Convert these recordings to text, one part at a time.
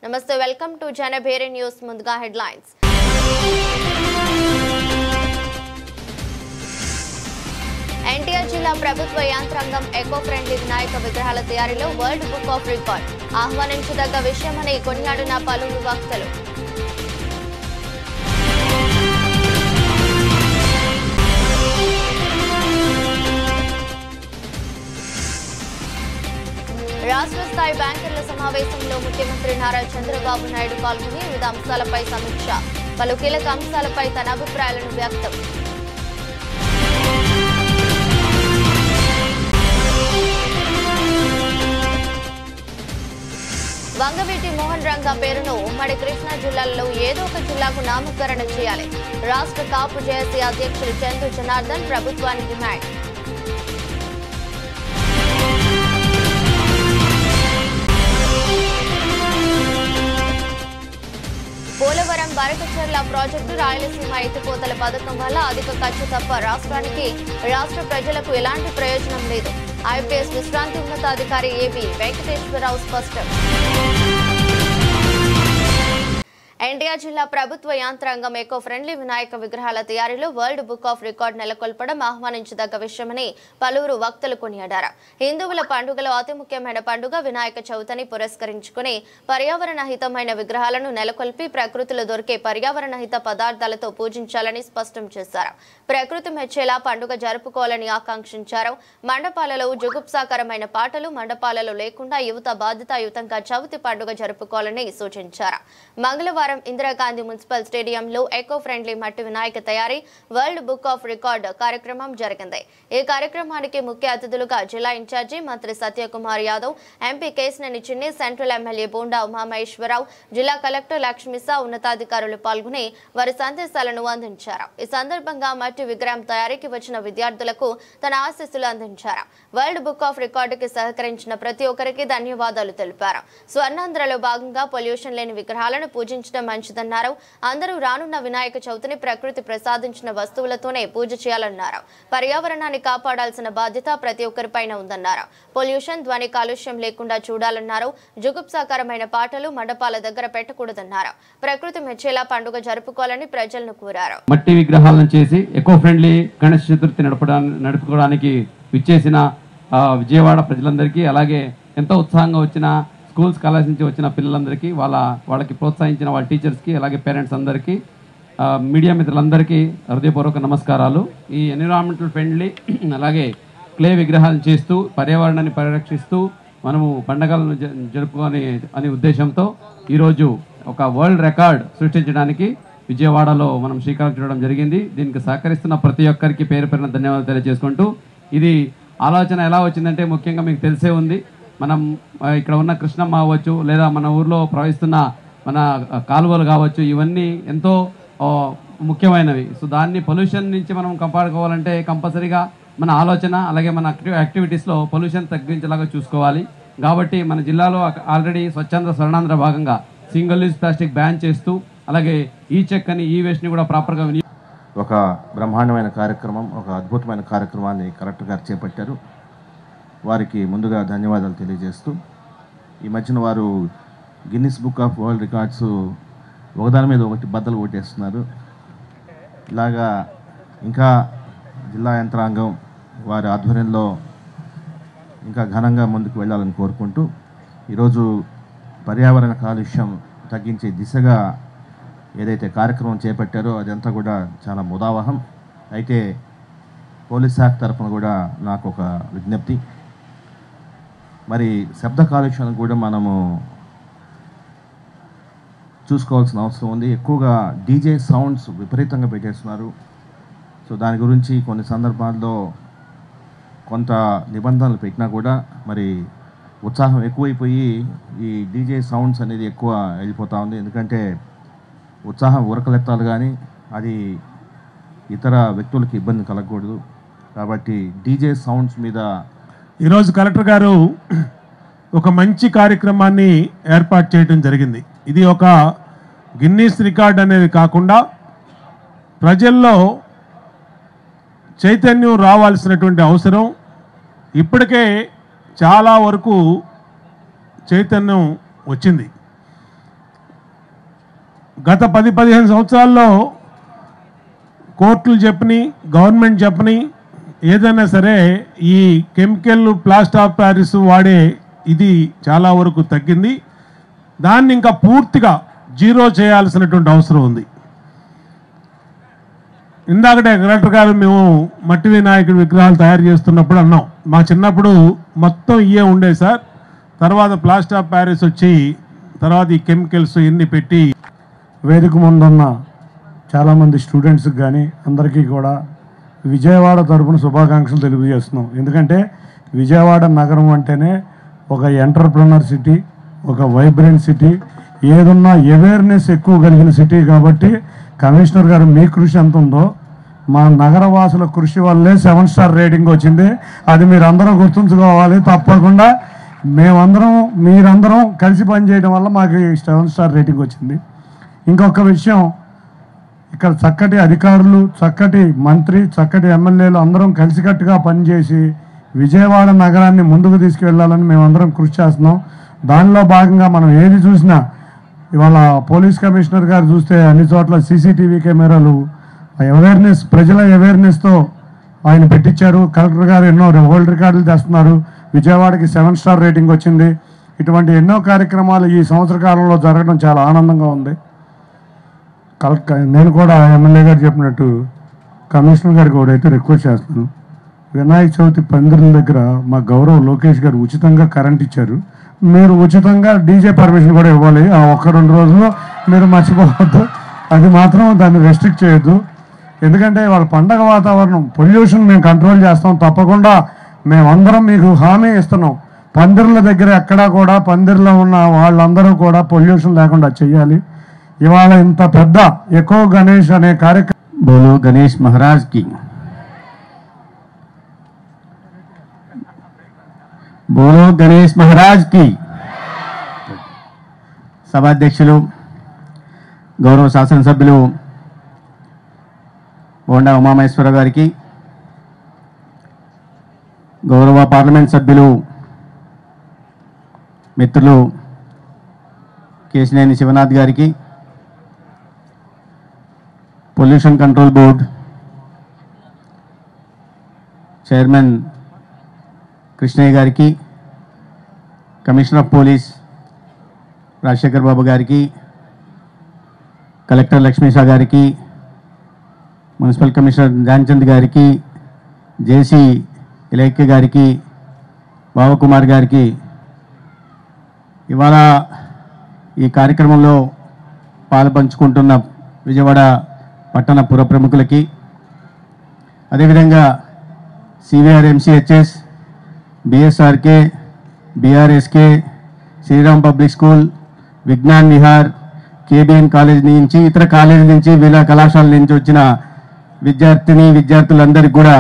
నమస్తే welcome to Janabheri news ముందుగా headlines NTR జిల్లా ప్రభుత్వ యంత్రాంగం ఎకో ఫ్రెండ్లీ వినాయక విగ్రహాల తయారీలో వరల్డ్ బుక్ ఆఫ్ రికార్డ్ ఆహ్వానించదగ్గ విషయమని కొనియాడిన పలువురు వక్తలు రాష్ట్ర స్థాయి బ్యాంకర్ల సమావేశంలో ముఖ్యమంత్రి నారా చంద్రబాబు నాయుడు పాల్గొని వివిధ అంశాలపై సమీక్ష పలు కీలక అంశాలపై తన అభిప్రాయాలను వ్యక్తం వంగవీటి మోహన్ రంగా పేరును ఉమ్మడి కృష్ణా జిల్లాలో ఏదో ఒక జిల్లాకు నామకరణ చేయాలి రాష్ట్ర కాపు జేఏసీ అధ్యక్షులు చందు జనార్దన్ ప్రభుత్వానికి డిమాండ్ పోలవరం బరకచెర్ల ప్రాజెక్టు రాయలసీమ ఎత్తిపోతల పథకం వల్ల అధిక ఖర్చు తప్ప రాష్ట్ర ప్రజలకు ఎలాంటి ప్రయోజనం లేదు ఐపీఎస్ విశ్రాంతి ఉన్నతాధికారి ఏబీ వెంకటేశ్వరరావు స్పష్టం ఎన్టీఆర్ జిల్లా ప్రభుత్వ యంత్రాంగం ఎకో ఫ్రెండ్లీ వినాయక విగ్రహాల తయారీలో వరల్డ్ బుక్ ఆఫ్ రికార్డ్ నెలకొల్పడం ఆహ్వానించదగ్గ విషయమని పలువురు వక్తలు కొనియాడారు హిందువుల పండుగలో అతి ముఖ్యమైన పండుగ వినాయక చవితిని పురస్కరించుకుని పర్యావరణ హితమైన విగ్రహాలను నెలకొల్పి ప్రకృతిలో దొరికే పర్యావరణ హిత పదార్థాలతో పూజించాలని స్పష్టం చేశారు ప్రకృతి మెచ్చేలా పండుగ జరుపుకోవాలని ఆకాంక్షించారు మండపాలలో జుగుప్సాకరమైన పాటలు మండపాలలో లేకుండా యువత బాధ్యతాయుతంగా చవితి పండుగ జరుపుకోవాలని సూచించారు మంగళవారం ఇందిరాగాంధీ మున్సిపల్ స్టేడియంలో ఎకో ఫ్రెండ్లీ మట్టి వినాయక తయారీ వరల్డ్ బుక్ ఆఫ్ రికార్డ్ కార్యక్రమం జరిగింది ఈ కార్యక్రమానికి ముఖ్య అతిథులుగా జిల్లా ఇన్ఛార్జి మంత్రి సత్యకుమార్ యాదవ్ ఎంపీ కేశినేని చిన్ని సెంట్రల్ ఎమ్మెల్యే బోండా ఉమామహేశ్వరరావు జిల్లా కలెక్టర్ లక్ష్మీసా ఉన్నతాధికారులు పాల్గొని వారి సందేశాలను అందించారు ఈ సందర్భంగా మట్టి విగ్రహం తయారీకి వచ్చిన విద్యార్థులకు తన ఆశీస్సులు అందించారు వరల్డ్ బుక్ ఆఫ్ రికార్డుకి సహకరించిన ప్రతి ఒక్కరికి ధన్యవాదాలు తెలిపారు స్వర్ణాంధ్రలో భాగంగా పొల్యూషన్ లేని విగ్రహాలను పూజించడం మంచిదన్నారు అందరూ రానున్న వినాయక చవితిని ప్రకృతి ప్రసాదించిన వస్తువులతోనే పూజ చేయాలన్నారు పర్యావరణాన్ని కాపాడాల్సిన బాధ్యత ప్రతి ఒక్కరిపైన ఉందన్నారు పొల్యూషన్ ధ్వని కాలుష్యం లేకుండా చూడాలన్నారు జుగుప్సాకరమైన పాటలు మండపాల దగ్గర పెట్టకూడదన్నారు ప్రకృతి మెచ్చేలా పండుగ జరుపుకోవాలని ప్రజలను కోరారు మట్టి విగ్రహాలను చేసి ఎకో ఫ్రెండ్లీ గణేష్ చతుర్థి నడుపుకోవడానికి విచ్చేసిన విజయవాడ ప్రజలందరికీ అలాగే ఎంతో ఉత్సాహంగా వచ్చిన స్కూల్స్ కాలేజ్ నుంచి వచ్చిన పిల్లలందరికీ వాళ్ళకి ప్రోత్సహించిన వాళ్ళ టీచర్స్కి అలాగే పేరెంట్స్ అందరికీ మీడియా మిత్రులందరికీ హృదయపూర్వక నమస్కారాలు ఈ ఎన్విరాన్మెంటల్ ఫ్రెండ్లీ అలాగే క్లే విగ్రహాలను చేస్తూ పర్యావరణాన్ని పరిరక్షిస్తూ మనము పండగలను జరుపుకొని అనే ఉద్దేశంతో ఈరోజు ఒక వరల్డ్ రికార్డ్ సృష్టించడానికి విజయవాడలో మనం శ్రీకారం చుట్టడం జరిగింది దీనికి సహకరిస్తున్న ప్రతి ఒక్కరికి పేరు పేరున ధన్యవాదాలు తెలియజేసుకుంటూ ఇది ఆలోచన ఎలా వచ్చిందంటే ముఖ్యంగా మీకు తెలిసే ఉంది మనం ఇక్కడ ఉన్న కృష్ణమ్మ అవ్వచ్చు లేదా మన ఊర్లో ప్రవహిస్తున్న మన కాలువలు కావచ్చు ఇవన్నీ ఎంతో ముఖ్యమైనవి సో దాన్ని పొల్యూషన్ నుంచి మనం కాపాడుకోవాలంటే కంపల్సరీగా మన ఆలోచన అలాగే మన యాక్టివిటీస్లో పొల్యూషన్ తగ్గించేలాగా చూసుకోవాలి కాబట్టి మన జిల్లాలో ఆల్రెడీ స్వచ్ఛంద స్వర్ణాంధ్ర భాగంగా సింగిల్ యూజ్ ప్లాస్టిక్ బ్యాన్ చేస్తూ అలాగే ఈ చెక్ అని ఈ వేస్ట్ని కూడా ప్రాపర్గా ఒక బ్రహ్మాండమైన కార్యక్రమం ఒక అద్భుతమైన కార్యక్రమాన్ని కలెక్టర్ గారు చేపట్టారు వారికి ముందుగా ధన్యవాదాలు తెలియజేస్తూ ఈ మధ్యన వారు Guinness book of world records ఒకదాని మీద ఒకటి బద్దలు కొట్టేస్తున్నారు ఇలాగా ఇంకా జిల్లా యంత్రాంగం వారి ఆధ్వర్యంలో ఇంకా ఘనంగా ముందుకు వెళ్ళాలని కోరుకుంటూ ఈరోజు పర్యావరణ కాలుష్యం తగ్గించే దిశగా ఏదైతే కార్యక్రమం చేపట్టారో అదంతా కూడా చాలా ముదావహం అయితే పోలీస్ శాఖ తరఫున కూడా నాకు ఒక విజ్ఞప్తి మరి శబ్ద కాలుష్యాన్ని కూడా మనము చూసుకోవాల్సిన అవసరం ఉంది ఎక్కువగా డీజే సౌండ్స్ విపరీతంగా పెట్టేస్తున్నారు సో దాని గురించి కొన్ని సందర్భాల్లో కొంత నిబంధనలు పెట్టినా కూడా మరి ఉత్సాహం ఎక్కువైపోయి ఈ డీజే సౌండ్స్ అనేది ఎక్కువ వెళ్ళిపోతూ ఉంది ఎందుకంటే ఉత్సాహం ఉరకలెత్తాలి కానీ అది ఇతర వ్యక్తులకి ఇబ్బంది కలగకూడదు కాబట్టి డీజే సౌండ్స్ మీద ఈరోజు కలెక్టర్ గారు ఒక మంచి కార్యక్రమాన్ని ఏర్పాటు చేయడం జరిగింది ఇది ఒక గిన్నీస్ రికార్డ్ అనేది కాకుండా ప్రజల్లో చైతన్యం రావాల్సినటువంటి అవసరం ఇప్పటికే చాలా వరకు చైతన్యం వచ్చింది గత 10-15 సంవత్సరాల్లో కోర్టులు చెప్పని, గవర్నమెంట్ చెప్పని, ఏదైనా సరే ఈ కెమికల్ ప్లాస్టర్ ఆఫ్ ప్యారిస్ వాడే ఇది చాలా వరకు తగ్గింది. దాన్ని ఇంకా పూర్తిగా జీరో చేయాల్సినటువంటి అవసరం ఉంది. ఇందాకటే కలెక్టర్ గారు మేము మట్టి వినాయకుడి విగ్రహాలు తయారు చేస్తున్నప్పుడు అన్నాం, మా చిన్నప్పుడు మొత్తం ఇయే ఉండే సార్, తర్వాత ప్లాస్టర్ ఆఫ్ ప్యారిస్ వచ్చి తర్వాత ఈ కెమికల్స్ ఇన్ని పెట్టి. వేదిక ముందున్న చాలామంది స్టూడెంట్స్కి కానీ అందరికీ కూడా విజయవాడ తరపున శుభాకాంక్షలు తెలియజేస్తున్నాం. ఎందుకంటే విజయవాడ నగరం అంటేనే ఒక ఎంటర్ప్రెనర్ సిటీ, ఒక వైబ్రెంట్ సిటీ, ఏదున్నా అవేర్నెస్ ఎక్కువ కలిగిన సిటీ. కాబట్టి కమిషనర్ గారు మీ కృషి ఎంత ఉందో మా నగరవాసుల కృషి వల్లే 7 స్టార్ రేటింగ్ వచ్చింది. అది మీరందరూ గుర్తుంచుకోవాలి. తప్పకుండా మేమందరం మీరందరం కలిసి పనిచేయడం వల్ల మాకు 7 స్టార్ రేటింగ్ వచ్చింది. ఇంకొక విషయం, ఇక్కడ చక్కటి అధికారులు, చక్కటి మంత్రి, చక్కటి ఎమ్మెల్యేలు అందరం కలిసికట్టుగా పనిచేసి విజయవాడ నగరాన్ని ముందుకు తీసుకువెళ్ళాలని మేమందరం కృషి చేస్తున్నాం. దానిలో భాగంగా మనం ఏది చూసినా ఇవాళ పోలీస్ కమిషనర్ గారు చూస్తే అన్ని చోట్ల సీసీటీవీ కెమెరాలు అవేర్నెస్, ప్రజల అవేర్నెస్తో ఆయన పెట్టించారు. కలెక్టర్ గారు ఎన్నో వరల్డ్ రికార్డులు తెస్తున్నారు. విజయవాడకి 7 స్టార్ రేటింగ్ వచ్చింది. ఇటువంటి ఎన్నో కార్యక్రమాలు ఈ సంవత్సర కాలంలో జరగడం చాలా ఆనందంగా ఉంది. నేను కూడా ఎమ్మెల్యే గారు చెప్పినట్టు కమిషనర్ గారికి కూడా అయితే రిక్వెస్ట్ చేస్తున్నాను. వినాయక చవితి పందిర్ల దగ్గర మా గౌరవ లోకేష్ గారు ఉచితంగా కరెంట్ ఇచ్చారు. మీరు ఉచితంగా డీజే పర్మిషన్ కూడా ఇవ్వాలి. ఆ 1-2 రోజుల్లో మీరు మర్చిపోవద్దు. అది మాత్రం దాన్ని రెస్ట్రిక్ట్ చేయొద్దు. ఎందుకంటే వాళ్ళ పండగ వాతావరణం, పొల్యూషన్ మేము కంట్రోల్ చేస్తాం. తప్పకుండా మేమందరం మీకు హామీ ఇస్తున్నాం. పందిర్ల దగ్గర ఎక్కడా కూడా పందిర్లో ఉన్న వాళ్ళందరూ కూడా పొల్యూషన్ లేకుండా చేయాలి. ఇవాళ ఇంత పెద్ద ఎకో గణేష్ అనే కార్యక్రమం. బోలో గణేష్ మహారాజ్ కి, బోలో గణేష్ మహారాజ్ కి. సభాధ్యక్షులు, గౌరవ శాసనసభ్యులు బోండా ఉమామహేశ్వర గారికి, గౌరవ పార్లమెంట్ సభ్యులు మిత్రులు కేశినేని శివనాథ్ గారికి, pollution control board chairman Krishnaiah గారికి, commissioner of police Rajasekhar Babu గారికి, కలెక్టర్ లక్ష్మీషా గారికి, మున్సిపల్ కమిషనర్ ధ్యాన్చంద్ గారికి, జేసీ ఇలైక్య గారికి, బావకుమార్ గారికి, ఇవాళ ఈ కార్యక్రమంలో పాలుపంచుకుంటున్న విజయవాడ పట్టణ పుర ప్రముఖులకి, అదేవిధంగా CVR MCHS, BSRK, BRSK, Sriram public school, Vignan Vihar, KBN college నుంచి, ఇతర కాలేజీ నుంచి, వివిధ కళాశాల నుంచి వచ్చిన విద్యార్థులందరికీ కూడా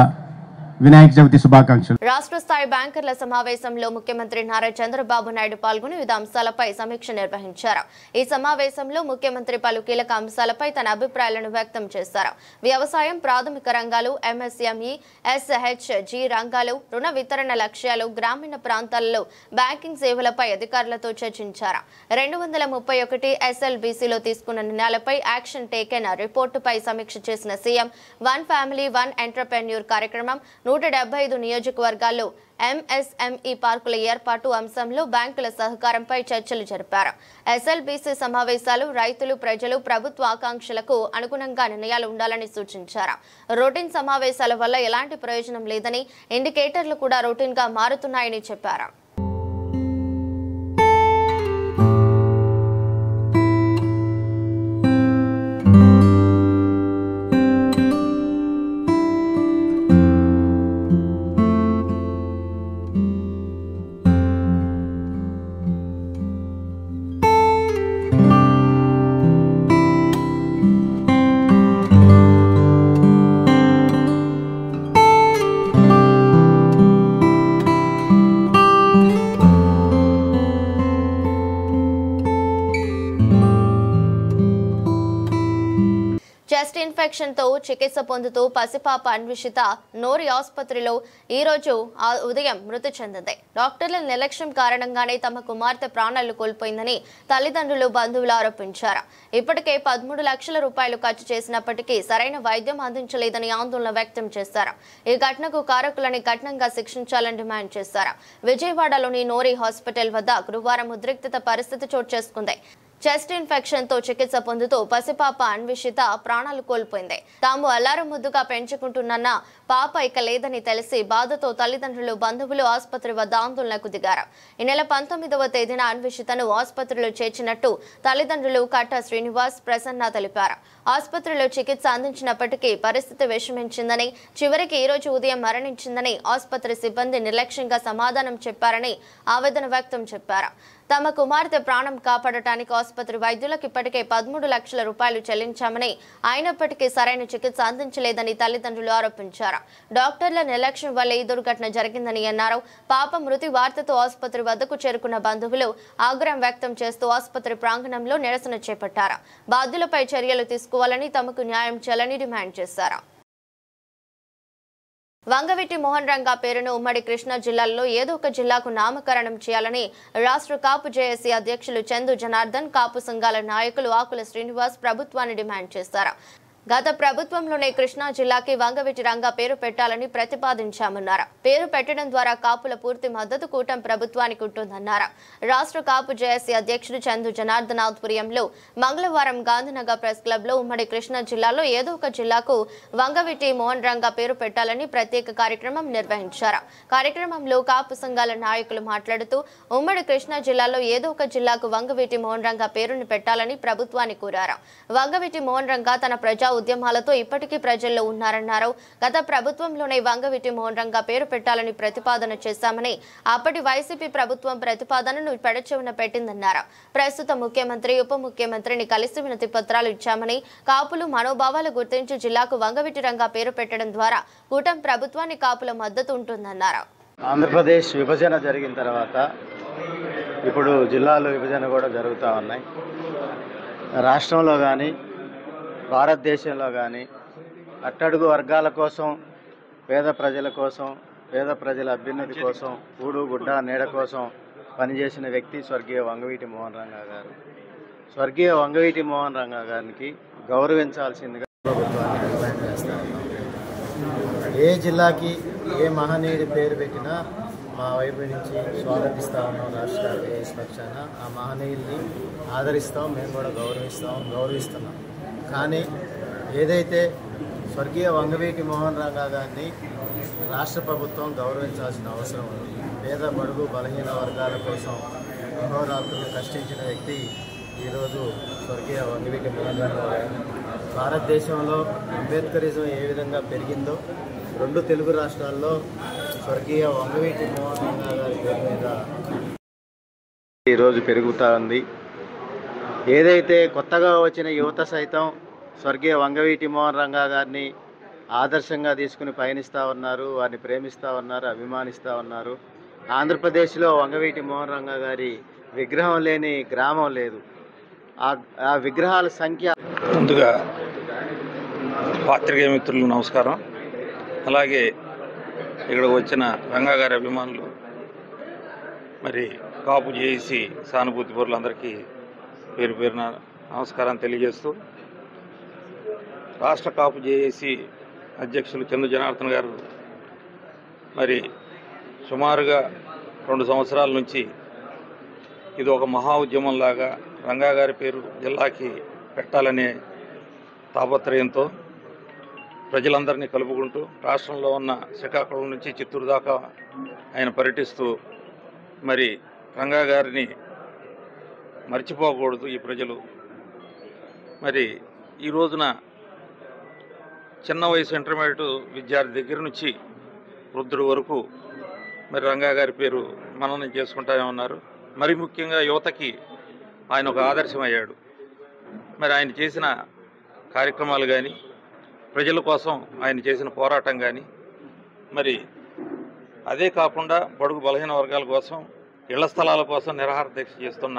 వినాయక చవితి శుభాకాంక్షలు. రాష్ట్ర స్థాయి బ్యాంకర్ల సమావేశంలో ముఖ్యమంత్రి నారా చంద్రబాబు నాయుడు పాల్గొని వివిధ అంశాలపై సమీక్ష నిర్వహించారు. ఈ సమావేశంలో ముఖ్యమంత్రి పలు కీలక అంశాలపై తన అభిప్రాయాలను వ్యక్తం చేశారు. వ్యవసాయం, ప్రాథమిక రంగాలు, ఎంఎస్ఎంఈ, ఎస్హెచ్జి రంగాలు, రుణ వితరణ లక్ష్యాలు, గ్రామీణ ప్రాంతాలలో బ్యాంకింగ్ సేవలపై అధికారులతో చర్చించారు. 231 ఎస్ఎల్బీసీలో తీసుకున్న నిర్ణయాలపై యాక్షన్ టేకెన్ రిపోర్టుపై సమీక్ష చేసిన CM one family one entrepreneur కార్యక్రమం, 175 నియోజకవర్గాల్లో ఎంఎస్ఎంఈ పార్కుల ఏర్పాటు అంశంలో బ్యాంకుల సహకారంపై చర్చలు జరిపారు. ఎస్ఎల్బీసీ సమావేశాలు రైతులు, ప్రజలు, ప్రభుత్వ ఆకాంక్షలకు అనుగుణంగా నిర్ణయాలు ఉండాలని సూచించారు. రొటీన్ సమావేశాల వల్ల ఎలాంటి ప్రయోజనం లేదని, ఇండికేటర్లు కూడా రొటీన్ గా మారుతున్నాయని చెప్పారు. చెస్ట్ ఇన్ఫెక్షన్ తో చికిత్స పొందుతూ పసిపాప అన్విషిత నోరి ఆసుపత్రిలో ఈ రోజు ఉదయం మృతి చెందింది. డాక్టర్ల నిర్లక్ష్యం కారణంగానే తమ కుమార్తె ప్రాణాలు కోల్పోయిందని తల్లిదండ్రులు, బంధువులు ఆరోపించారు. ఇప్పటికే 13 లక్షల రూపాయలు ఖర్చు చేసినప్పటికీ సరైన వైద్యం అందించలేదని ఆందోళన వ్యక్తం చేశారు. ఈ ఘటనకు కారకులని కఠినంగా శిక్షించాలని డిమాండ్ చేశారు. విజయవాడలోని నోరి హాస్పిటల్ వద్ద గురువారం ఉద్రిక్తత పరిస్థితి చోటు చేసుకుంది. చెస్ట్ ఇన్ఫెక్షన్ తో చికిత్స పొందుతూ పసిపాప అన్విషిత ప్రాణాలు కోల్పోయింది. తాము అల్లారం ముద్దుగా పెంచుకుంటున్న పాప ఇక లేదని తెలిసి బాధతో తల్లిదండ్రులు, బంధువులు ఆసుపత్రి వద్ద ఆందోళనకు దిగారు. ఈ నెల 19వ తేదీన అన్విషితను ఆసుపత్రిలో చేర్చినట్టు తల్లిదండ్రులు కట్ట శ్రీనివాస్, ప్రసన్న తెలిపారు. ఆసుపత్రిలో చికిత్స అందించినప్పటికీ పరిస్థితి విషమించిందని, చివరికి ఈ రోజు ఉదయం మరణించిందని ఆసుపత్రి సిబ్బంది నిర్లక్ష్యంగా సమాధానం చెప్పారని ఆవేదన వ్యక్తం చెప్పారు. తమ కుమార్తె ప్రాణం కాపాడటానికి ఆసుపత్రి వైద్యులకు ఇప్పటికే 13 లక్షల రూపాయలు చెల్లించామని, అయినప్పటికీ సరైన చికిత్స అందించలేదని తల్లిదండ్రులు ఆరోపించారు. డాక్టర్ల నిర్లక్ష్యం వల్ల ఈ దుర్ఘటన జరిగిందని అన్నారు. పాప మృతి వార్తతో ఆసుపత్రి వద్దకు చేరుకున్న బంధువులు ఆగ్రహం వ్యక్తం చేస్తూ ఆసుపత్రి ప్రాంగణంలో నిరసన చేపట్టారు. బాధ్యులపై చర్యలు తీసుకోవాలని, తమకు న్యాయం చేయాలని డిమాండ్ చేశారు. వంగవీటి మోహన్ రంగా పేరును ఉమ్మడి కృష్ణా జిల్లాలో ఏదో ఒక జిల్లాకు నామకరణం చేయాలని రాష్ట్ర కాపు జేఏసీ అధ్యక్షులు చందు జనార్దన్, కాపు సంఘాల నాయకులు ఆకుల శ్రీనివాస్ ప్రభుత్వాన్ని డిమాండ్ చేశారు. గత ప్రభుత్వంలోనే కృష్ణా జిల్లాకి వంగవీటి రంగా పేరు పెట్టాలని ప్రతిపాదించామన్నారు. పేరు పెట్టడం ద్వారా కాపుల పూర్తి మద్దతు కూటమి ప్రభుత్వానికి ఉంటుందన్నారు. రాష్ట్ర కాపు జేఏసీ అధ్యక్షుడు చందు జనార్దన్ ఆధ్వర్యంలో మంగళవారం గాంధీనగర్ ప్రెస్ క్లబ్ లో ఉమ్మడి కృష్ణా జిల్లాలో ఏదో ఒక జిల్లాకు వంగవీటి మోహన్ రంగా పేరు పెట్టాలని ప్రత్యేక కార్యక్రమం నిర్వహించారు. కార్యక్రమంలో కాపు సంఘాల నాయకులు మాట్లాడుతూ ఉమ్మడి కృష్ణా జిల్లాలో ఏదో ఒక జిల్లాకు వంగవీటి మోహన్ రంగా పేరును పెట్టాలని ప్రభుత్వాన్ని కోరారు. వంగవీటి మోహన్ రంగా తన ప్రజా ఉద్యమాలతో ఇప్పటికీ ప్రజల్లో ఉన్నారన్నారు. గత ప్రభుత్వంలోనే వంగవీటి మోహన్ రంగా పేరు పెట్టాలని ప్రతిపాదన చేశామని, అప్పటి వైసీపీ ప్రభుత్వం ప్రతిపాదనను పెడచెవిన పెట్టిందన్నారు. ప్రస్తుత ముఖ్యమంత్రి, ఉప ముఖ్యమంత్రిని కలిసి వినతి పత్రాలు ఇచ్చామని, కాపులు మనోభావాలు గుర్తించి జిల్లాకు వంగవీటి రంగా పేరు పెట్టడం ద్వారా కూటమి ప్రభుత్వాన్ని కాపుల మద్దతు ఉంటుందన్నారు. ఆంధ్రప్రదేశ్ విభజన జరిగిన తర్వాత ఇప్పుడు జిల్లాల విభజన కూడా జరుగుతూ ఉన్నాయి. రాష్ట్రంలో కానీ భారతదేశంలో కానీ అట్టడుగు వర్గాల కోసం, పేద ప్రజల కోసం, పేద ప్రజల అభ్యున్నతి కోసం, కూడు గుడ్డ నీడ కోసం పనిచేసిన వ్యక్తి స్వర్గీయ వంగవీటి మోహన్ రంగా గారు. స్వర్గీయ వంగవీటి మోహన్ రంగా గారికి గౌరవించాల్సిందిగా ప్రభుత్వాన్ని డిమాండ్ చేస్తా ఉన్నాం. ఏ జిల్లాకి ఏ మహనీయుడి పేరు పెట్టినా మా వైపు నుంచి స్వాగతిస్తూ ఉన్నాం. రాష్ట్ర జేఏసీ పక్షాన ఆ మహనీయుల్ని ఆదరిస్తాం, మేము కూడా గౌరవిస్తున్నాం. కానీ ఏదైతే స్వర్గీయ వంగవీటి మోహన్ రంగా గారిని రాష్ట్ర ప్రభుత్వం గౌరవించాల్సిన అవసరం ఉంది. పేద బడుగు బలహీన వర్గాల కోసం అహోరాత్రులు కష్టించిన వ్యక్తి ఈరోజు స్వర్గీయ వంగవీటి మోహన్ రంగా గారు. భారతదేశంలో అంబేద్కరిజం ఏ విధంగా పెరిగిందో 2 తెలుగు రాష్ట్రాల్లో స్వర్గీయ వంగవీటి మోహన్ రంగా గారి పేరు మీద ఈరోజు పెరుగుతూ ఉంది. ఏదైతే కొత్తగా వచ్చిన యువత సైతం స్వర్గీయ వంగవీటి మోహన్ రంగా గారిని ఆదర్శంగా తీసుకుని పయనిస్తూ ఉన్నారు, వారిని ప్రేమిస్తూ ఉన్నారు, అభిమానిస్తూ ఉన్నారు. ఆంధ్రప్రదేశ్లో వంగవీటి మోహన్ రంగా గారి విగ్రహం లేని గ్రామం లేదు. ఆ విగ్రహాల సంఖ్య. ముందుగా పాత్రికేయ మిత్రులు నమస్కారం. అలాగే ఇక్కడ వచ్చిన రంగా గారి అభిమానులు, మరి కాపు జేఏసీ సానుభూతి పరులందరికీ పేరు పేరున నమస్కారం తెలియజేస్తూ, రాష్ట్ర కాపు జేఏసీ అధ్యక్షులు చందు జనార్దన్ గారు మరి సుమారుగా 2 సంవత్సరాల నుంచి ఇది ఒక మహా ఉద్యమంలాగా రంగా గారి పేరు జిల్లాకి పెట్టాలనే తాపత్రయంతో ప్రజలందరినీ కలుపుకుంటూ రాష్ట్రంలో ఉన్న శ్రీకాకుళం నుంచి చిత్తూరు దాకా ఆయన పర్యటిస్తూ మరి రంగా గారిని మర్చిపోకూడదు ఈ ప్రజలు. మరి ఈ రోజున చిన్న వయసు ఇంటర్మీడియట్ విద్యార్థి దగ్గర నుంచి వృద్ధుడి వరకు మరి రంగా గారి పేరు మననం చేసుకుంటానే ఉన్నారు. మరి ముఖ్యంగా యువతకి ఆయన ఒక ఆదర్శం అయ్యాడు. మరి ఆయన చేసిన కార్యక్రమాలు కానీ, ప్రజల కోసం ఆయన చేసిన పోరాటం కానీ, మరి అదే కాకుండా బడుగు బలహీన వర్గాల కోసం, ఇళ్ల స్థలాల కోసం నిరాహార దీక్ష చేస్తున్న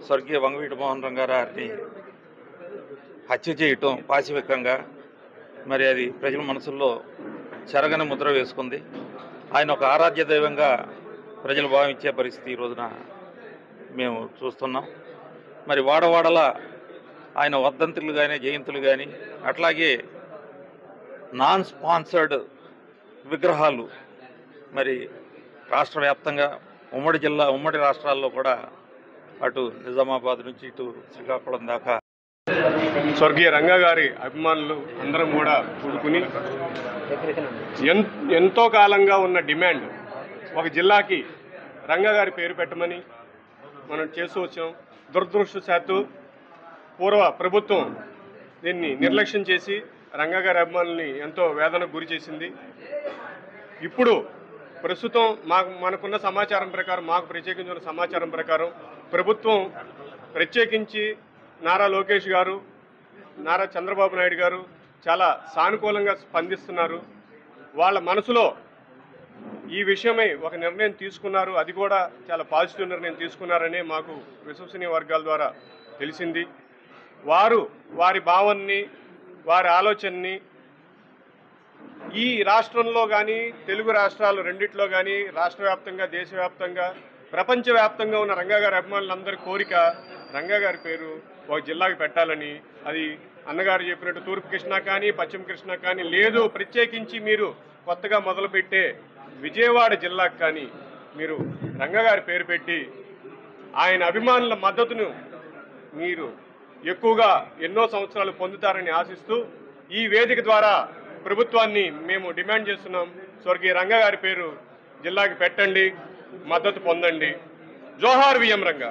స్వర్గీయ వంగవీటి మోహన్ రంగా గారిని హత్య చేయటం పాశవికంగా మరి అది ప్రజల మనసుల్లో చెరగని ముద్ర వేసుకుంది. ఆయన ఒక ఆరాధ్య దైవంగా ప్రజలు భావించే పరిస్థితి ఈ రోజున మేము చూస్తున్నాం. మరి వాడవాడల ఆయన వర్ధంతులు కానీ జయంతులు కానీ అట్లాగే నాన్ స్పాన్సర్డ్ విగ్రహాలు మరి రాష్ట్ర వ్యాప్తంగా ఉమ్మడి రాష్ట్రాల్లో కూడా అటు నిజామాబాద్ నుంచి ఇటు శ్రీకాకుళం దాకా స్వర్గీయ రంగా గారి అభిమానులు అందరం కూడా కూడుకుని ఎంతో కాలంగా ఉన్న డిమాండ్ ఒక జిల్లాకి రంగా గారి పేరు పెట్టమని మనం చేస్తూ వచ్చాం. దురదృష్టవశాత్తు పూర్వ ప్రభుత్వం దీన్ని నిర్లక్ష్యం చేసి రంగా గారి అభిమానుల్ని ఎంతో వేదనకు గురి చేసింది. ఇప్పుడు ప్రస్తుతం మనకున్న సమాచారం ప్రకారం, మాకు ప్రత్యేకించిన సమాచారం ప్రకారం ప్రభుత్వం ప్రత్యేకించి నారా లోకేష్ గారు, నారా చంద్రబాబు నాయుడు గారు చాలా సానుకూలంగా స్పందిస్తున్నారు. వాళ్ళ మనసులో ఈ విషయమై ఒక నిర్ణయం తీసుకున్నారు. అది కూడా చాలా పాజిటివ్ నిర్ణయం తీసుకున్నారనే మాకు విశ్వసనీయ వర్గాల ద్వారా తెలిసింది. వారి భావాన్ని, వారి ఆలోచనని ఈ రాష్ట్రంలో కానీ, తెలుగు రాష్ట్రాలు రెండిట్లో కానీ, రాష్ట్ర వ్యాప్తంగా, దేశవ్యాప్తంగా, ప్రపంచవ్యాప్తంగా ఉన్న రంగా గారి అభిమానులందరి కోరిక రంగా గారి పేరు ఒక జిల్లాకి పెట్టాలని. అది అన్నగారు చెప్పినట్టు తూర్పు కృష్ణా కానీ, పశ్చిమ కృష్ణా కానీ లేదు, ప్రత్యేకించి మీరు కొత్తగా మొదలుపెట్టే విజయవాడ జిల్లాకు కానీ మీరు రంగా గారి పేరు పెట్టి ఆయన అభిమానుల మద్దతును మీరు ఎక్కువగా ఎన్నో సంవత్సరాలు పొందుతారని ఆశిస్తూ ఈ వేదిక ద్వారా ప్రభుత్వాన్ని మేము డిమాండ్ చేస్తున్నాం. స్వర్గీయ రంగా గారి పేరు జిల్లాకి పెట్టండి, మద్దతు పొందండి. జోహార్ విఎం రంగా.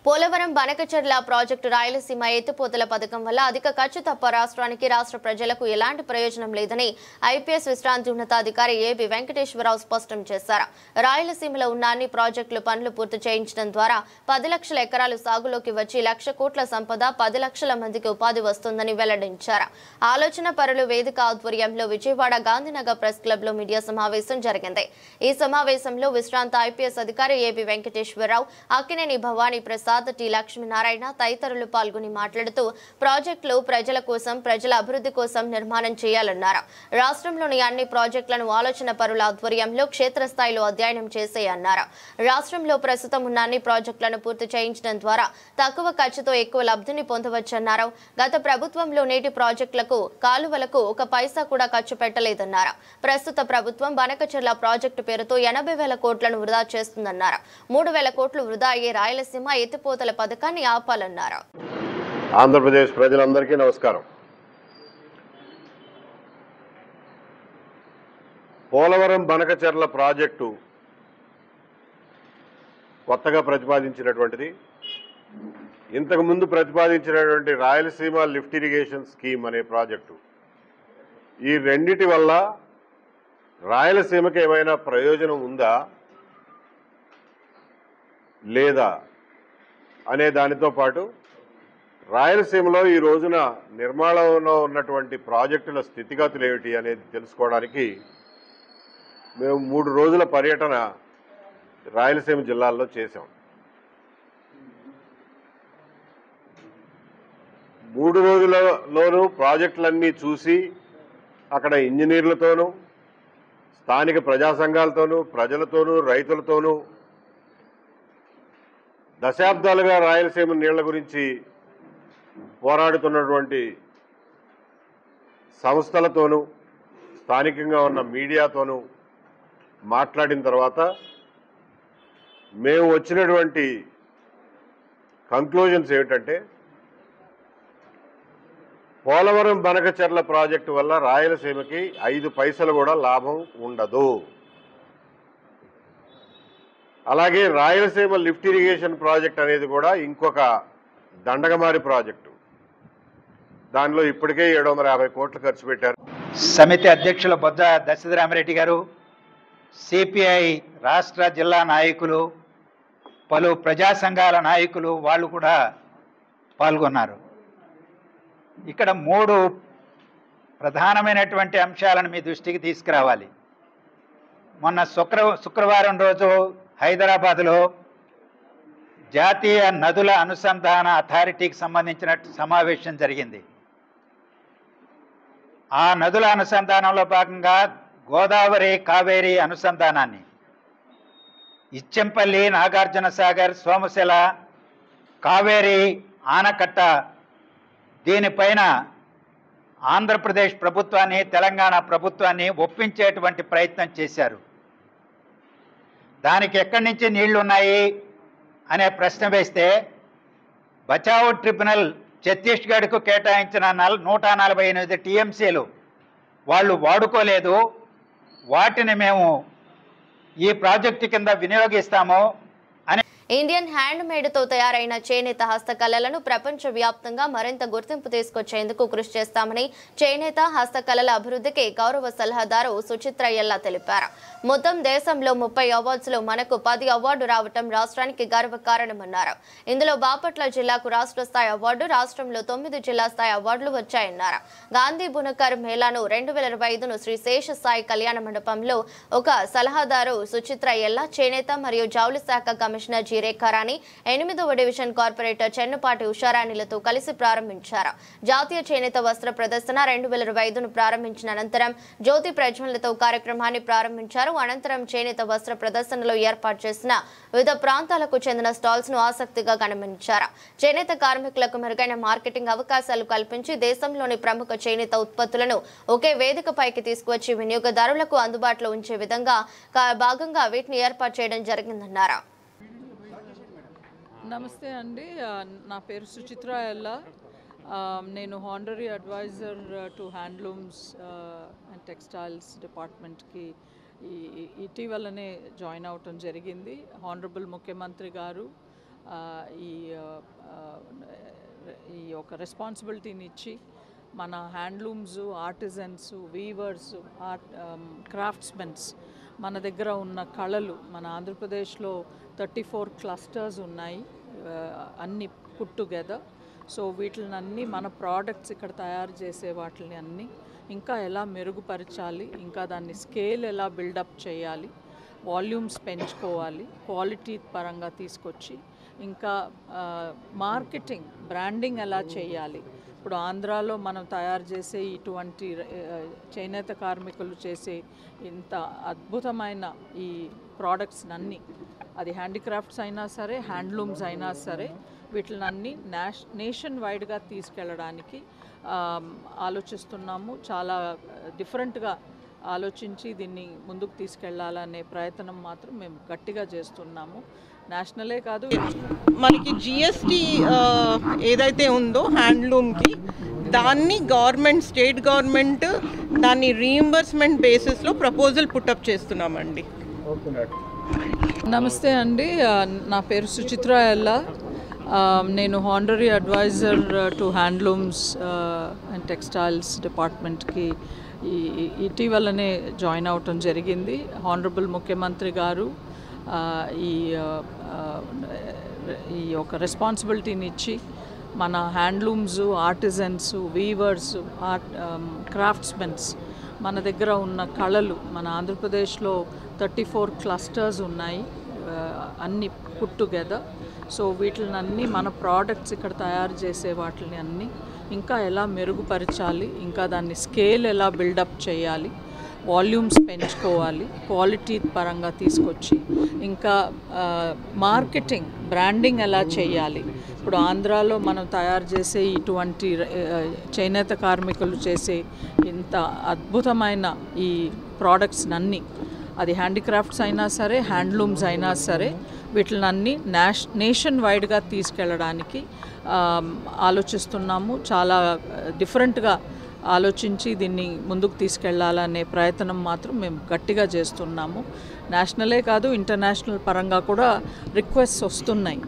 పోలవరం బనకచెర్ల ప్రాజెక్టు రాయలసీమ ఎత్తిపోతల పథకం వల్ల అధిక ఖర్చు తప్ప రాష్ట్ర ప్రజలకు ఎలాంటి ప్రయోజనం లేదని ఐపీఎస్ విశ్రాంతి ఉన్నతాధికారి ఏబి వెంకటేశ్వరరావు స్పష్టం చేశారు. రాయలసీమలో ఉన్న అన్ని ప్రాజెక్టులు పనులు పూర్తి చేయించడం ద్వారా 10 లక్షల ఎకరాలు సాగులోకి వచ్చి 1,00,000 కోట్ల సంపద, 10 లక్షల మందికి ఉపాధి వస్తుందని వెల్లడించారు. ఆలోచన పరులు వేదిక ఆధ్వర్యంలో విజయవాడ గాంధీనగర్ ప్రెస్ క్లబ్ లో మీడియా సమావేశం జరిగింది. ఈ సమావేశంలో విశ్రాంత ఐపీఎస్ అధికారి ఏబి వెంకటేశ్వరరావు, అక్కినేని భవానీ ప్రసాద్, టి లక్ష్మీనారాయణ తదితరులు పాల్గొని మాట్లాడుతూ ప్రాజెక్టులు ప్రజల కోసం, ప్రజల అభివృద్ధి కోసం నిర్మాణం చేయాలన్నారు. రాష్ట్రంలోని అన్ని ప్రాజెక్టులను ఆలోచన పరుల ఆధ్వర్యంలో క్షేత్రస్థాయిలో అధ్యయనం చేసేయన్నారు. రాష్ట్రంలో ప్రస్తుతం ఉన్న అన్ని ప్రాజెక్టులను పూర్తి చేయించడం ద్వారా తక్కువ ఖర్చుతో ఎక్కువ లబ్ధిని పొందవచ్చన్నారు. గత ప్రభుత్వంలో నేటి ప్రాజెక్టులకు, కాలువలకు 1 పైసా కూడా ఖర్చు పెట్టలేదన్నారు. ప్రస్తుత ప్రభుత్వం బనకచెర్ల ప్రాజెక్టు పేరుతో 80,000 కోట్లను వృధా చేస్తుందన్నారు. 3,000 కోట్లు వృధా అయ్యే రాయలసీమ ఎత్తిపోతల పథకాన్ని ఆపాలన్నారు. ఆంధ్రప్రదేశ్ ప్రజలందరికీ నమస్కారం. పోలవరం బనకచెర్ల ప్రాజెక్టు కొత్తగా ప్రతిపాదించినటువంటిది. ఇంతకుముందు ప్రతిపాదించినటువంటి రాయలసీమ లిఫ్ట్ ఇరిగేషన్ స్కీమ్ అనే ప్రాజెక్టు, ఈ రెండిటి వల్ల రాయలసీమకి ఏమైనా ప్రయోజనం ఉందా లేదా అనే దానితో పాటు రాయలసీమలో ఈ రోజున నిర్మాణంలో ఉన్నటువంటి ప్రాజెక్టుల స్థితిగతులు ఏమిటి అనేది తెలుసుకోవడానికి మేము 3 రోజుల పర్యటన రాయలసీమ జిల్లాల్లో చేశాం. 3 రోజులలోనూ ప్రాజెక్టులన్నీ చూసి అక్కడ ఇంజనీర్లతోనూ, స్థానిక ప్రజా సంఘాలతోనూ, ప్రజలతోనూ, రైతులతోనూ దశాబ్దాలుగా రాయలసీమ నీళ్ల గురించి పోరాడుతున్నటువంటి సంస్థలతోనూ, స్థానికంగా ఉన్న మీడియాతోనూ మాట్లాడిన తర్వాత మేము వచ్చినటువంటి కంక్లూజన్స్ ఏమిటంటే, పోలవరం బనకచెర్ల ప్రాజెక్టు వల్ల రాయలసీమకి 5 పైసలు కూడా లాభం ఉండదు. అలాగే రాయలసీమ లిఫ్ట్ ఇరిగేషన్ ప్రాజెక్ట్ అనేది కూడా ఇంకొక దండగమారి ప్రాజెక్టు. దానిలో ఇప్పటికే 750 కోట్లు ఖర్చు పెట్టారు. సమితి అధ్యక్షులు బొజ్జ దశరథరామరెడ్డి గారు, సిపిఐ రాష్ట్ర జిల్లా నాయకులు, పలు ప్రజా సంఘాల నాయకులు వాళ్ళు కూడా పాల్గొన్నారు. ఇక్కడ 3 ప్రధానమైనటువంటి అంశాలను మీ దృష్టికి తీసుకురావాలి. మొన్న శుక్రవారం రోజు హైదరాబాద్లో జాతీయ నదుల అనుసంధాన అథారిటీకి సంబంధించిన సమావేశం జరిగింది. ఆ నదుల అనుసంధానంలో భాగంగా గోదావరి కావేరి అనుసంధానాన్ని ఇచ్చెంపల్లి, నాగార్జున సాగర్, సోమశిల, కావేరి ఆనకట్ట దీనిపైన ఆంధ్రప్రదేశ్ ప్రభుత్వాన్ని, తెలంగాణ ప్రభుత్వాన్ని ఒప్పించేటువంటి ప్రయత్నం చేశారు. దానికి ఎక్కడి నుంచి నీళ్లు ఉన్నాయి అనే ప్రశ్న వేస్తే బచావ్ ట్రిబ్యునల్ ఛత్తీస్గఢ్కు కేటాయించిన 148 టీఎంసీలు వాళ్ళు వాడుకోలేదు. వాటిని మేము ఈ ప్రాజెక్టు కింద వినియోగిస్తాము అని. ఇండియన్ హ్యాండ్ మేడ్ తో తయారైన చేనేత హస్తకళలను ప్రపంచవ్యాప్తంగా మరింత గుర్తింపు తీసుకొచ్చేందుకు కృషి చేస్తామని చేనేత హస్తకళల అభివృద్ధికి గౌరవ సలహాదారు సుచిత్ర ఎల్లా తెలిపారు. మొత్తం దేశంలో 30 అవార్డ్స్ లో మనకు 10 అవార్డు రావటం రాష్ట్రానికి గర్వకారణమన్నారు. ఇందులో బాపట్ల జిల్లాకు రాష్ట్ర స్థాయి అవార్డు, రాష్ట్రంలో 9 జిల్లా స్థాయి అవార్డులు వచ్చాయన్నారు. గాంధీ బునకర్ మేళాను 2025ను శ్రీ శేష సాయి కళ్యాణ మండపంలో ఒక సలహాదారు సుచిత్ర ఎల్లా, చేనేత మరియు జౌళి శాఖ కమిషనర్ రేఖారాణి, 8వ డివిజన్ కార్పొరేటర్ చెన్నుపాటి ఉషారాణిలతో కలిసి ప్రారంభించారు. జాతీయ చేనేత వస్త్ర ప్రదర్శన 2025ను ప్రారంభించిన అనంతరం జ్యోతి ప్రజ్వలనతో కార్యక్రమాన్ని ప్రారంభించారు. అనంతరం చేనేత వస్త్ర ప్రదర్శనలో ఏర్పాటు చేసిన వివిధ ప్రాంతాలకు చెందిన స్టాల్స్ ను ఆసక్తిగా గమనించారు. చేనేత కార్మికులకు మెరుగైన మార్కెటింగ్ అవకాశాలు కల్పించి దేశంలోని ప్రముఖ చేనేత ఉత్పత్తులను ఒకే వేదికపైకి తీసుకువచ్చి వినియోగదారులకు అందుబాటులో ఉంచే విధంగా భాగంగా వీటిని ఏర్పాటు చేయడం జరిగిందన్నారు. నమస్తే అండి, నా పేరు సుచిత్ర ఎల్లా. నేను honorary advisor to handlooms and textiles డిపార్ట్మెంట్కి ఇటీవలనే జాయిన్ అవటం జరిగింది. హానరబుల్ ముఖ్యమంత్రి గారు ఈ ఒక రెస్పాన్సిబిలిటీని ఇచ్చి మన హ్యాండ్లూమ్స్, ఆర్టిజన్స్, వీవర్స్, క్రాఫ్ట్స్మెన్స్, మన దగ్గర ఉన్న కళలు, మన ఆంధ్రప్రదేశ్లో 34 క్లస్టర్స్ ఉన్నాయి, అన్ని పుట్ టుగెదర్. సో వీటిని మన ప్రోడక్ట్స్ ఇక్కడ తయారు చేసే వాటిని అన్నీ ఇంకా ఎలా మెరుగుపరచాలి, ఇంకా దాన్ని స్కేల్ ఎలా బిల్డప్ చేయాలి, వాల్యూమ్స్ పెంచుకోవాలి, క్వాలిటీ పరంగా తీసుకొచ్చి ఇంకా మార్కెటింగ్, బ్రాండింగ్ ఎలా చేయాలి. ఇప్పుడు ఆంధ్రాలో మనం తయారు చేసే ఇటువంటి చేనేత కార్మికులు చేసే ఇంత అద్భుతమైన ఈ ప్రోడక్ట్స్ అన్నీ, అది హ్యాండీక్రాఫ్ట్స్ అయినా సరే, హ్యాండ్లూమ్స్ అయినా సరే, వీటిని నేషన్ వైడ్గా తీసుకెళ్ళడానికి ఆలోచిస్తున్నాము. చాలా డిఫరెంట్గా ఆలోచించి దీన్ని ముందుకు తీసుకెళ్లాలనే ప్రయత్నం మాత్రం మేము గట్టిగా చేస్తున్నాము. నేషనలే కాదు, మనకి జిఎస్టీ ఏదైతే ఉందో హ్యాండ్లూమ్కి, దాన్ని గవర్నమెంట్, స్టేట్ గవర్నమెంట్ దాన్ని రీయింబర్స్మెంట్ బేసిస్లో ప్రపోజల్ పుట్టప్ చేస్తున్నామండి. నమస్తే అండి, నా పేరు సుచిత్ర ఎల్లా. నేను honorary advisor to handlooms and textiles డిపార్ట్మెంట్కి ఇటీవలనే జాయిన్ అవటం జరిగింది. హానరబుల్ ముఖ్యమంత్రి గారు ఈ ఒక రెస్పాన్సిబిలిటీని ఇచ్చి మన హ్యాండ్లూమ్స్, ఆర్టిజన్స్, వీవర్స్, క్రాఫ్ట్స్మెన్స్, మన దగ్గర ఉన్న కళలు, మన ఆంధ్రప్రదేశ్లో 34 క్లస్టర్స్ ఉన్నాయి, అన్ని పుట్ టుగెదర్. సో వీటిని మన ప్రోడక్ట్స్ ఇక్కడ తయారు చేసే వాటిని అన్నీ ఇంకా ఎలా మెరుగుపరచాలి, ఇంకా దాన్ని స్కేల్ ఎలా బిల్డప్ చేయాలి, వాల్యూమ్స్ పెంచుకోవాలి, క్వాలిటీ పరంగా తీసుకొచ్చి ఇంకా మార్కెటింగ్, బ్రాండింగ్ ఎలా చేయాలి. ఇప్పుడు ఆంధ్రాలో మనం తయారు చేసే ఇటువంటి చేనేత కార్మికులు చేసే ఇంత అద్భుతమైన ఈ ప్రోడక్ట్స్ అన్నీ, అది హ్యాండీక్రాఫ్ట్స్ అయినా సరే, హ్యాండ్లూమ్స్ అయినా సరే, వీటిని నేషన్ వైడ్గా తీసుకెళ్ళడానికి ఆలోచిస్తున్నాము. చాలా డిఫరెంట్గా ఆలోచించి దీన్ని ముందుకు తీసుకెళ్లాలనే ప్రయత్నం మాత్రం మేము గట్టిగా చేస్తున్నాము. నేషనలే కాదు, ఇంటర్నేషనల్ పరంగా కూడా రిక్వెస్ట్స్ వస్తున్నాయి,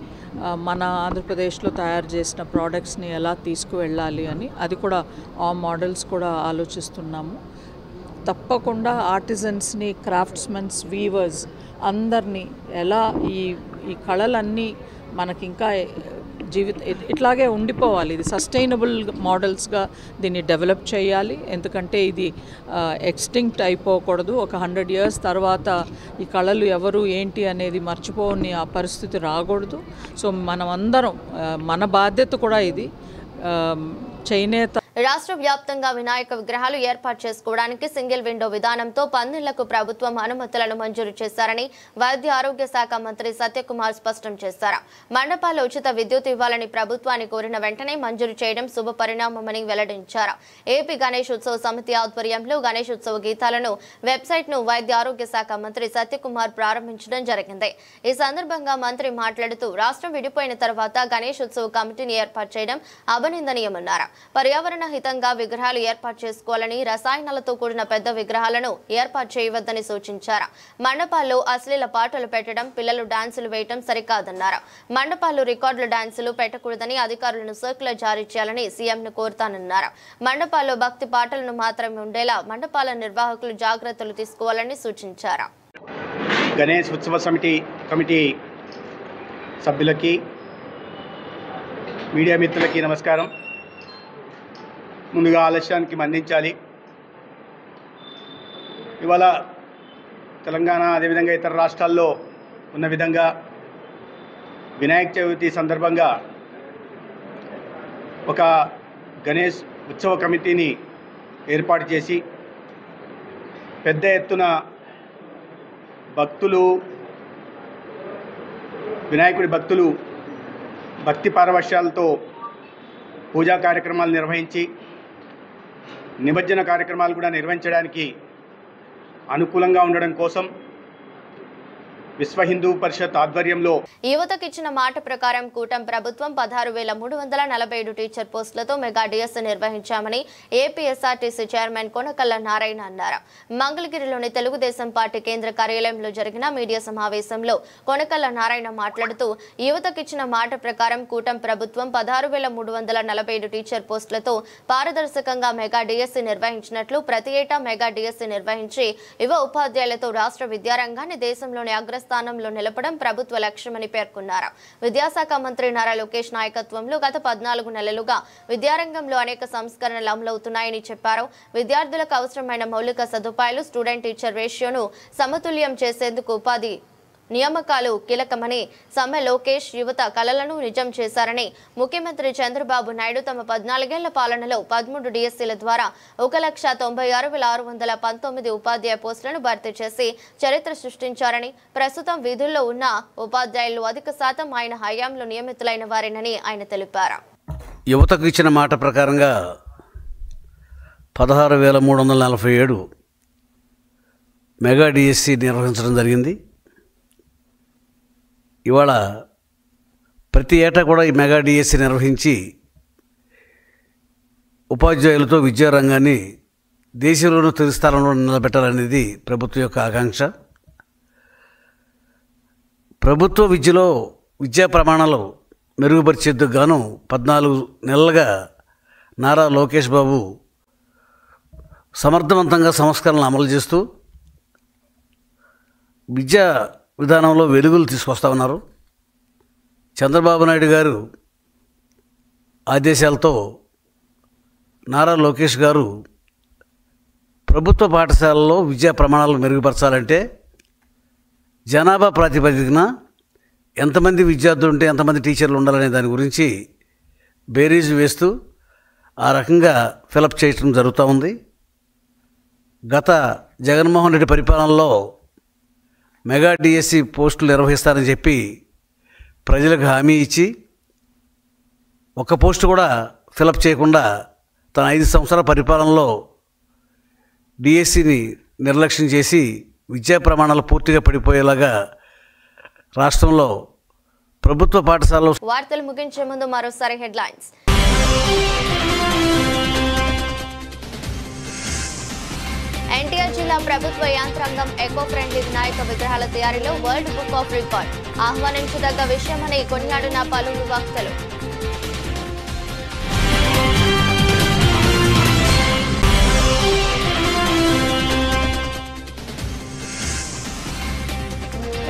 మన ఆంధ్రప్రదేశ్లో తయారు చేసిన ప్రోడక్ట్స్ని ఎలా తీసుకువెళ్ళాలి అని. అది కూడా ఆ మోడల్స్ కూడా ఆలోచిస్తున్నాము. తప్పకుండా ఆర్టిజన్స్ని, క్రాఫ్ట్స్మెన్స్, వీవర్స్ అందరినీ ఎలా ఈ కళలన్నీ మనకి ఇంకా ఇట్లాగే ఉండిపోవాలి. ఇది సస్టైనబుల్ మోడల్స్గా దీన్ని డెవలప్ చేయాలి. ఎందుకంటే ఇది ఎక్స్టింక్ట్ అయిపోకూడదు. ఒక 100 years తర్వాత ఈ కళలు ఎవరు ఏంటి అనేది మర్చిపోని ఆ పరిస్థితి రాకూడదు. సో మనం అందరం, మన బాధ్యత కూడా ఇది. చేనేత రాష్ట్ర వ్యాప్తంగా వినాయక విగ్రహాలు ఏర్పాటు చేసుకోవడానికి సింగిల్ విండో విధానంతో 10 ఏళ్లకు ప్రభుత్వం అనుమతులను మంజూరు చేశారని వైద్య ఆరోగ్య శాఖ మంత్రి సత్యకుమార్ స్పష్టం చేశారు. మండపాల్లో ఉచిత విద్యుత్ ఇవ్వాలని ప్రభుత్వాన్ని కోరిన వెంటనే మంజూరు చేయడం శుభ పరిణామమని వెల్లడించారు. ఏపీ గణేష్ ఉత్సవ సమితి ఆధ్వర్యంలో గణేష్ ఉత్సవ గీతాలను వెబ్సైట్ ను వైద్య ఆరోగ్య శాఖ మంత్రి సత్యకుమార్ ప్రారంభించడం జరిగింది. ఈ సందర్భంగా మంత్రి మాట్లాడుతూ రాష్ట్రం విడిపోయిన తర్వాత గణేష్ ఉత్సవ కమిటీని ఏర్పాటు చేయడం అభినందనీయమన్నారు. పర్యావరణ హితంగా విగ్రహాలు ఏర్పాటు చేసుకోవాలని, రసాయనాలతో కూడిన పెద్ద విగ్రహాలను ఏర్పాటు చేయవద్దని సూచించారు. మండపాల్లో అశ్లీల పాటలు పెట్టడం, పిల్లలు డాన్సులు వేయడం సరికాదన్నారు. మండపాల్లో రికార్డుల డాన్సులు పెట్టకూడదని అధికారులను సర్క్యులర్ జారీ చేయాలని సీఎంను కోరుతానన్నారు. మండపాల్లో భక్తి పాటలను మాత్రమే ఉండేలా మండపాల నిర్వాహకులు జాగ్రత్తలు తీసుకోవాలని సూచించారు. గణేష్ ఉత్సవ సమితి కమిటీ సభ్యులకి, మీడియా మిత్రులకి నమస్కారం. ముందుగా ఆలస్యానికి మన్నించాలి. ఇవాళ తెలంగాణ అదేవిధంగా ఇతర రాష్ట్రాల్లో ఉన్న విధంగా వినాయక చవితి సందర్భంగా ఒక గణేష్ ఉత్సవ కమిటీని ఏర్పాటు చేసి పెద్ద ఎత్తున భక్తులు, వినాయకుడి భక్తులు భక్తి పారవశ్యాలతో పూజా కార్యక్రమాలు నిర్వహించి నిమజ్జన కార్యక్రమాలు కూడా నిర్వహించడానికి అనుకూలంగా ఉండడం కోసం విశ్వ హిందూ పరిషత్ ఆధ్వర్యంలో యువతకు ఇచ్చిన మాట ప్రకారం కూటమి ప్రభుత్వం 16,347 టీచర్ పోస్టులతో మెగా డిఎస్ నిర్వహించామని ఏపీఎస్ఆర్టీసీ చైర్మన్ కొనకళ్ళ నారాయణ అన్నారు. మంగళగిరిలోని తెలుగుదేశం పార్టీ కేంద్ర కార్యాలయంలో జరిగిన మీడియా సమావేశంలో కొనకళ్ళ నారాయణ మాట్లాడుతూ యువతకు ఇచ్చిన మాట ప్రకారం కూటమి ప్రభుత్వం 16,347 టీచర్ పోస్టులతో పారదర్శకంగా మెగా డిఎస్సీ నిర్వహించినట్లు, ప్రతి ఏటా మెగా డిఎస్సీ నిర్వహించి యువ ఉపాధ్యాయులతో రాష్ట్ర విద్యారంగాన్ని దేశంలోని స్థానంలో నిలపడం ప్రభుత్వ లక్ష్యమని పేర్కొన్నారు. విద్యాశాఖ మంత్రి నారా లోకేష్ నాయకత్వంలో గత 14 నెలలుగా విద్యారంగంలో అనేక సంస్కరణలు అమలవుతున్నాయని చెప్పారు. విద్యార్థులకు అవసరమైన మౌలిక సదుపాయాలు, స్టూడెంట్ టీచర్ రేషియోను సమతుల్యం చేసేందుకు ఉపాధి నియామకాలు కీలకమని సమ్మె లోకేష్ యువత కలలను నిజం చేశారని, ముఖ్యమంత్రి చంద్రబాబు నాయుడు తమ 14 ఏళ్ల పాలనలో 13 డిఎస్సీల ద్వారా 1,96,619 ఉపాధ్యాయ పోస్టులను భర్తీ చేసి చరిత్ర సృష్టించారని, ప్రస్తుతం విధుల్లో ఉన్న ఉపాధ్యాయులు అధిక శాతం ఆయన హయాంలో నియమితులైన వారేనని ఆయన తెలిపారు. యువతకు ఇచ్చిన మాట ప్రకారంగా 16,347 మెగా డిఎస్సీ నిర్వహించడం జరిగింది. ఇవాళ ప్రతి ఏటా కూడా ఈ మెగా డిఎస్సీ నిర్వహించి ఉపాధ్యాయులతో విద్యారంగాన్ని దేశంలోనూ తొలి స్థానంలో నిలబెట్టాలనేది ప్రభుత్వం యొక్క ఆకాంక్ష. ప్రభుత్వ విద్యలో విద్యా ప్రమాణాలు మెరుగుపరిచేందుకు గాను 14 నెలలుగా నారా లోకేష్ బాబు సమర్థవంతంగా సంస్కరణలు అమలు చేస్తూ విద్యా విధానంలో వెలుగులు తీసుకొస్తా ఉన్నారు. చంద్రబాబు నాయుడు గారు ఆదేశాలతో నారా లోకేష్ గారు ప్రభుత్వ పాఠశాలల్లో విద్యా ప్రమాణాలు మెరుగుపరచాలంటే జనాభా ప్రాతిపదికన ఎంతమంది విద్యార్థులు ఉంటే ఎంతమంది టీచర్లు ఉండాలనే దాని గురించి బేరీజు వేస్తూ ఆ రకంగా ఫిలప్ చేయడం జరుగుతూ ఉంది. గత జగన్మోహన్ రెడ్డి పరిపాలనలో మెగా డిఎస్సీ పోస్టులు నిర్వహిస్తారని చెప్పి ప్రజలకు హామీ ఇచ్చి ఒక్క పోస్టు కూడా ఫిలప్ చేయకుండా తన 5 సంవత్సరాల పరిపాలనలో డిఎస్సీని నిర్లక్ష్యం చేసి విద్యా ప్రమాణాలు పూర్తిగా పడిపోయేలాగా రాష్ట్రంలో ప్రభుత్వ పాఠశాలలో. వార్తలు ముగించే ముందు మరోసారి హెడ్లైన్స్. ఎన్టీఆర్ జిల్లా ప్రభుత్వ యంత్రాంగం ఎకో ఫ్రెండ్లీ వినాయక విగ్రహాల తయారీలో వరల్డ్ బుక్ ఆఫ్ రికార్డ్ ఆహ్వానించదగ్గ విషయమని కొనియాడిన పలువురు వక్తలు.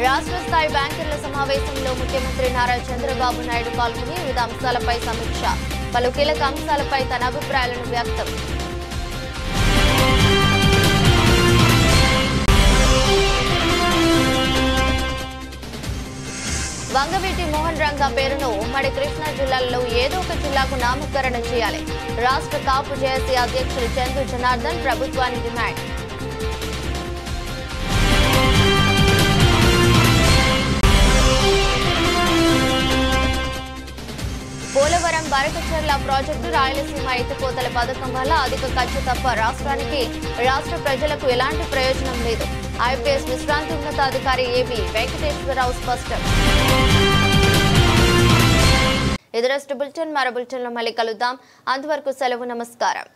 రాష్ట్ర స్థాయి బ్యాంకర్ల సమావేశంలో ముఖ్యమంత్రి నారా చంద్రబాబు నాయుడు పాల్గొని వివిధ అంశాలపై సమీక్ష, పలు కీలక అంశాలపై తన అభిప్రాయాలను వ్యక్తం. వంగవీటి మోహన్ రంగ పేరును ఉమ్మడి కృష్ణా జిల్లాలో ఏదో ఒక జిల్లాకు నామకరణ చేయాలి. రాష్ట్ర కాపు జేఏసీ అధ్యక్షులు చందు జనార్దన్ ప్రభుత్వానికి డిమాండ్. పోలవరం బరకచెర్ల ప్రాజెక్టు రాయలసీమ ఎత్తిపోతల పథకం వల్ల అధిక ఖర్చు తప్ప రాష్ట్ర ప్రజలకు ఎలాంటి ప్రయోజనం లేదు. ఐపీఎస్ విశ్రాంతి ఉన్నతాధికారి ఏబీ వెంకటేశ్వరరావు స్పష్టం. ఇది బులెటిన్. మరో బులెటిన్లో మళ్ళీ కలుద్దాం. అంతవరకు సెలవు. నమస్కారం.